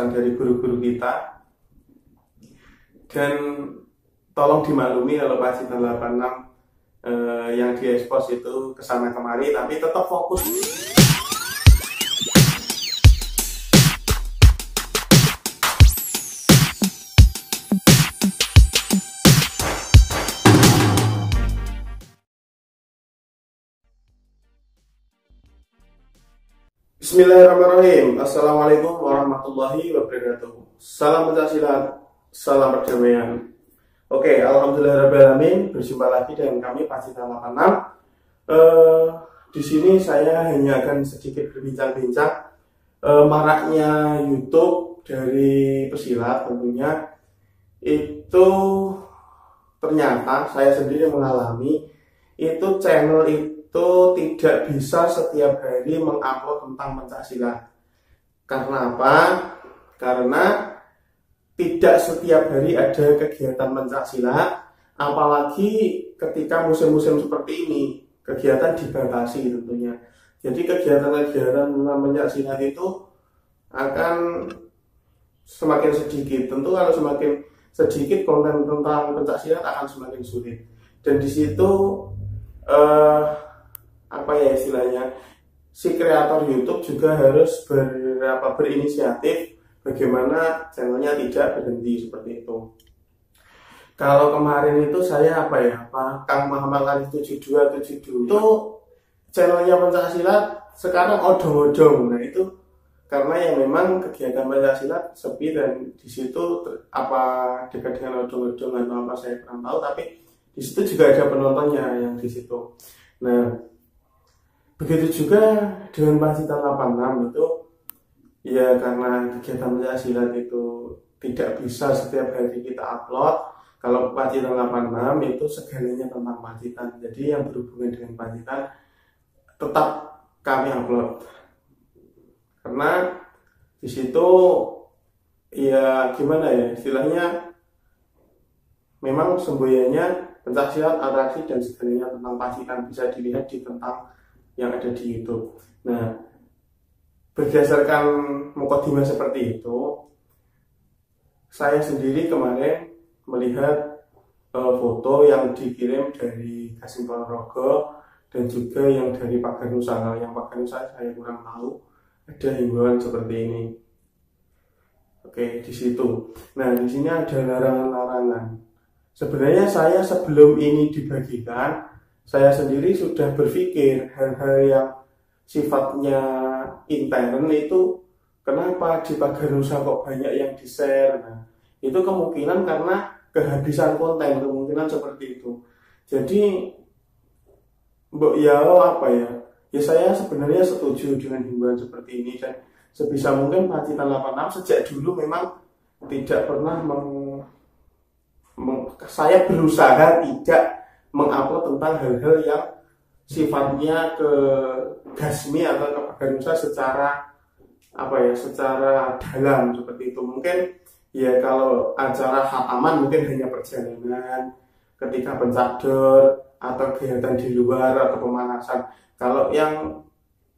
pesan dari guru-guru kita. Dan tolong dimaklumi kalau Pacitan 86 yang diekspos itu kesana kemari, tapi tetap fokus. Bismillahirrahmanirrahim. Assalamualaikum warahmatullahi wabarakatuh. Salam pencaksilat, salam perdamaian. Oke, alhamdulillahirrahmanirrahim. Berjumpa lagi dengan kami Pacitan 86. Di sini saya hanya akan sedikit berbincang-bincang maraknya YouTube dari pesilat. Tentunya itu ternyata saya sendiri mengalami itu channel itu tidak bisa setiap hari mengupload tentang pencaksilat. Karena apa? Karena tidak setiap hari ada kegiatan pencaksilat, apalagi ketika musim-musim seperti ini kegiatan dibatasi tentunya. Jadi kegiatan-kegiatan tentang pencaksilat itu akan semakin sedikit. Tentu kalau semakin sedikit konten tentang pencaksilat akan semakin sulit. Dan di situ apa ya istilahnya, si kreator YouTube juga harus berinisiatif bagaimana channelnya tidak berhenti seperti itu. Kalau kemarin itu saya Kang Muhammad Arif 7272 itu channelnya pencaksilat sekarang odong-odong. Nah itu karena yang memang kegiatan pencaksilat sepi, dan di situ dekat dengan odong-odong atau apa saya kurang tahu, tapi di situ juga ada penontonnya yang di situ. Nah begitu juga dengan Pacitan 86 itu. Ya karena kegiatan pencaksilat itu tidak bisa setiap hari kita upload. Kalau Pacitan 86 itu segalanya tentang Pacitan. Jadi yang berhubungan dengan Pacitan tetap kami upload. Karena di situ ya gimana ya istilahnya, memang semboyannya pencaksilat, atraksi dan segalanya tentang Pacitan bisa dilihat di tentang yang ada di YouTube. Nah, berdasarkan mukadimah seperti itu, saya sendiri kemarin melihat foto yang dikirim dari Kasim Ponorogo dan juga yang dari Paganusa. Yang Paganusa saya kurang tahu, ada himbauan seperti ini. Oke, di situ. Nah, di sini ada larangan-larangan. Sebenarnya saya sebelum ini dibagikan, saya sendiri sudah berpikir hal-hal yang sifatnya intern itu kenapa di Paganusa kok banyak yang di-share. Nah, itu kemungkinan karena kehabisan konten, kemungkinan seperti itu. Jadi ya saya sebenarnya setuju dengan himbauan seperti ini, dan sebisa mungkin Pacitan 86 sejak dulu memang tidak pernah saya berusaha tidak mengupload tentang hal-hal yang sifatnya ke gasmi atau ke Paganusa secara secara dalam seperti itu. Mungkin ya kalau acara khataman mungkin hanya perjalanan ketika pencador atau kegiatan di luar atau pemanasan. Kalau yang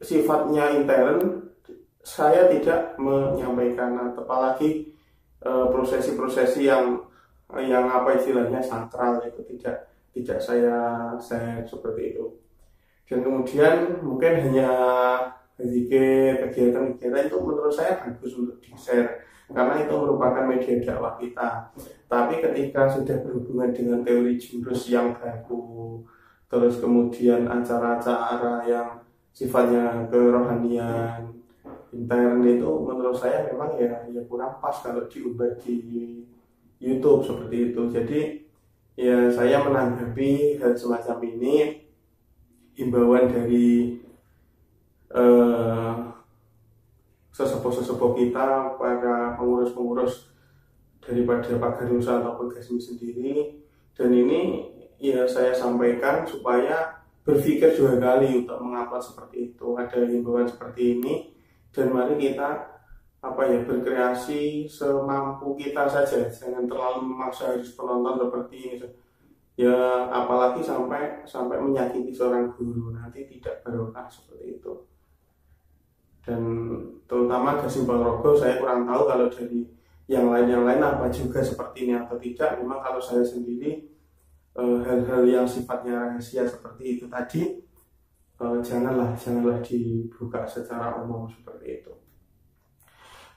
sifatnya intern saya tidak menyampaikan, apalagi prosesi-prosesi yang istilahnya sakral itu tidak saya share seperti itu. Dan kemudian mungkin hanya kegiatan-kegiatan itu menurut saya bagus untuk di-share karena itu merupakan media dakwah kita. Tapi ketika sudah berhubungan dengan teori jurus yang baku, terus kemudian acara-acara yang sifatnya kerohanian intern, itu menurut saya memang ya kurang pas kalau diunggah di YouTube seperti itu. Jadi ya saya menanggapi hal semacam ini, himbauan dari sesepuh-sesepuh kita, para pengurus-pengurus daripada Paganusa ataupun Gasmi sendiri. Dan ini ya saya sampaikan supaya berpikir 2 kali untuk mengupload seperti itu. Ada himbauan seperti ini, dan mari kita berkreasi semampu kita saja, jangan terlalu memaksa harus penonton seperti ini. Ya apalagi sampai menyakiti seorang guru, nanti tidak barokah seperti itu. Dan terutama Gasing Ponorogo saya kurang tahu kalau dari yang lain apa juga seperti ini atau tidak. Memang kalau saya sendiri hal-hal yang sifatnya rahasia seperti itu tadi janganlah dibuka secara umum seperti itu.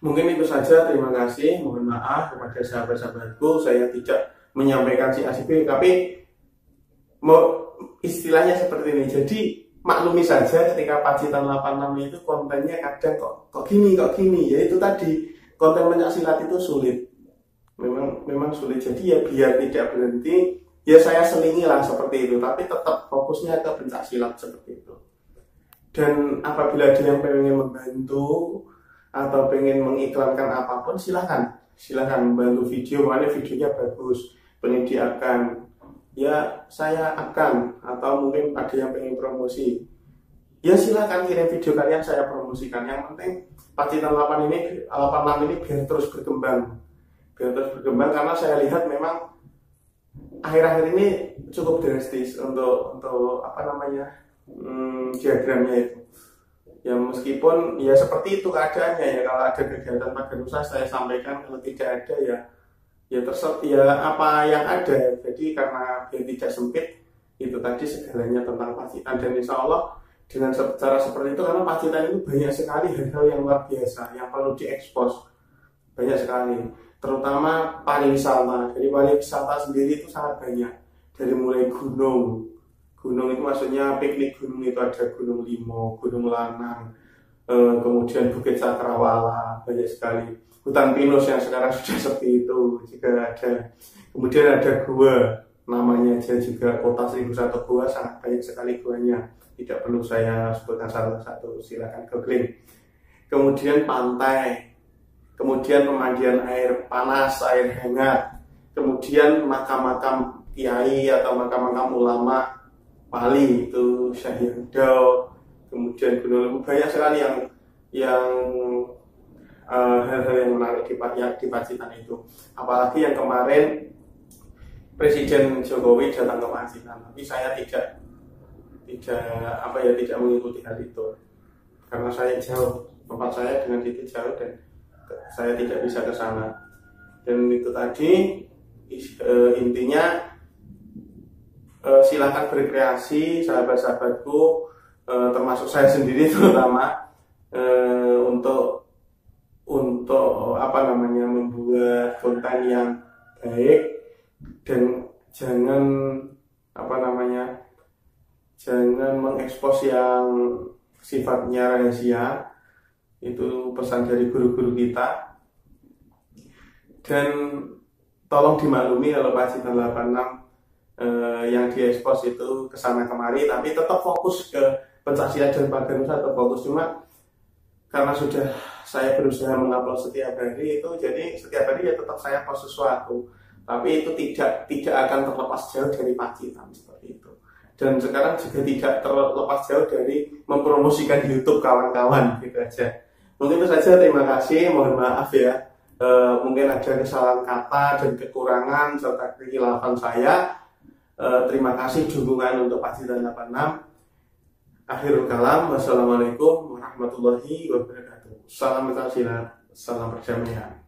Mungkin itu saja, terima kasih. Mohon maaf kepada sahabat-sahabatku, saya tidak menyampaikan si ACB, tapi istilahnya seperti ini. Jadi maklumi saja ketika Pacitan 86 itu kontennya kadang kok gini, ya itu tadi, konten pencaksilat itu sulit. Memang sulit. Jadi ya biar tidak berhenti, ya saya selingi lah seperti itu, tapi tetap fokusnya ke pencaksilat seperti itu. Dan apabila ada yang pengen membantu atau pengen mengiklankan apapun, silahkan bantu video, mana videonya bagus, penyediakan, ya saya akan, atau mungkin ada yang pengen promosi, ya silahkan kirim video kalian, saya promosikan. Yang penting Pacitan 86 ini biar terus berkembang, karena saya lihat memang akhir-akhir ini cukup drastis untuk diagramnya itu. Ya meskipun ya seperti itu keadaannya ya, kalau ada kegiatan Pagar Nusa saya sampaikan, kalau tidak ada ya apa yang ada. Jadi karena biar tidak sempit, itu tadi segalanya tentang Pacitan. Dan insya Allah dengan cara seperti itu, karena Pacitan itu banyak sekali hal-hal yang luar biasa yang perlu diekspos, banyak sekali, terutama pariwisata. Jadi pariwisata sendiri itu sangat banyak, dari mulai gunung itu maksudnya piknik gunung, itu ada Gunung Limo, Gunung Lanang, kemudian Bukit Cakrawala, banyak sekali. Hutan pinus yang sekarang sudah sepi itu juga ada. Kemudian ada gua, namanya aja juga Kota 1001 Gua, sangat banyak sekali guanya. Tidak perlu saya sebutkan satu-satu, silakan googling. Kemudian pantai, kemudian pemandian air panas, air hangat, kemudian makam-makam kiai atau makam-makam ulama Bali, itu Syekh Yahudau, kemudian Gunung Lembu, banyak sekali yang hal-hal yang menarik di Pacitan itu. Apalagi yang kemarin Presiden Jokowi datang ke Pacitan, tapi saya tidak mengikuti hal itu karena saya jauh, tempat saya dengan itu jauh dan saya tidak bisa ke sana. Dan itu tadi intinya, silakan berkreasi sahabat-sahabatku, termasuk saya sendiri terutama, untuk membuat konten yang baik dan jangan mengekspos yang sifatnya rahasia. Itu pesan dari guru-guru kita. Dan tolong dimaklumi kalau Pacitan 86 yang diekspos itu kesana kemari, tapi tetap fokus ke pencaksilat dan Pagar Nusa, tetap fokus. Cuma karena sudah saya berusaha mengupload setiap hari itu, jadi setiap hari ya tetap saya post sesuatu, tapi itu tidak akan terlepas jauh dari Pacitan seperti itu. Dan sekarang juga tidak terlepas jauh dari mempromosikan YouTube kawan-kawan, gitu aja. Mungkin itu saja, terima kasih, mohon maaf ya, mungkin ada kesalahan kata dan kekurangan serta kekhilafan saya. Terima kasih dukungan untuk Pacitan 86. Akhirul kalam, wassalamualaikum warahmatullahi wabarakatuh. Salam pencaksilat, salam perdamaian.